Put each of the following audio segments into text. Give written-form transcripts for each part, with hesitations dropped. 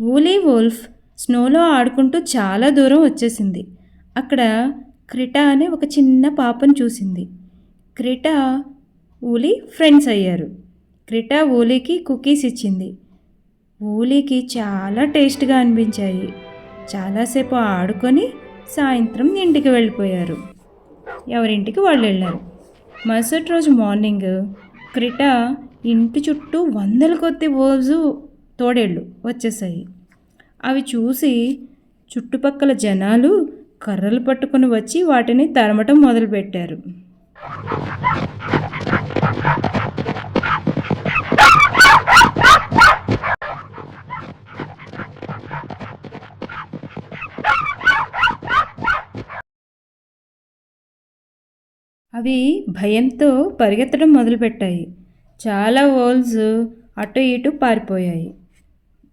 Woolly wolf స్నోలో ఆడుకుంటూ చాలా దూరం వచ్చేసింది. అక్కడ క్రిటా అనే ఒక చిన్న పాపను చూసింది. క్రిటా, ఊలీ ఫ్రెండ్స్ అయ్యారు. క్రిటా ఊలీకి కుకీస్ ఇచ్చింది. ఊలీకి చాలా టేస్ట్గా అనిపించాయి. చాలాసేపు ఆడుకొని సాయంత్రం ఇంటికి వెళ్ళిపోయారు. ఎవరింటికి వాళ్ళు వెళ్ళారు. మరుసటి రోజు మార్నింగ్ క్రిటా ఇంటి చుట్టూ వందల కొద్ది వోల్వ్స్ తోడేళ్ళు వచ్చేసాయి. అవి చూసి చుట్టుపక్కల జనాలు కర్రలు పట్టుకుని వచ్చి వాటిని తరమటం మొదలుపెట్టారు. అవి భయంతో పరిగెత్తడం మొదలుపెట్టాయి. చాలా వోల్వ్స్ అటు ఇటు పారిపోయాయి.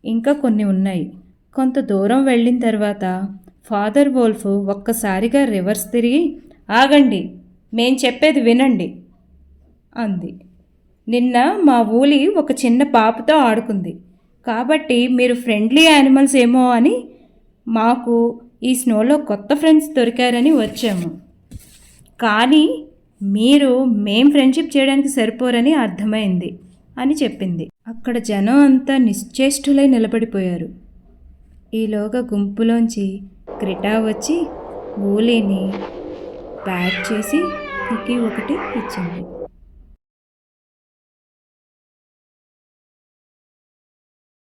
ఇంకా కొన్ని ఉన్నాయి. కొంత దూరం వెళ్ళిన తర్వాత ఫాదర్ వోల్ఫ్ ఒక్కసారిగా రివర్స్ తిరిగి, ఆగండి, మేం చెప్పేది వినండి అంది. నిన్న మా ఊలి ఒక చిన్న పాపతో ఆడుకుంది. కాబట్టి మీరు ఫ్రెండ్లీ యానిమల్స్ ఏమో అని మాకు ఈ స్నోలో కొత్త ఫ్రెండ్స్ దొరికారని వచ్చాము. కానీ మీరు మేం ఫ్రెండ్షిప్ చేయడానికి సరిపోరని అర్థమైంది అని చెప్పింది. అక్కడ జనం అంతా నిశ్చేష్టులై నిలబడిపోయారు. ఈలోగా గుంపులోంచి క్రిటా వచ్చి ఊలీని ప్యాక్ చేసి కుకీ ఒకటి ఇచ్చింది.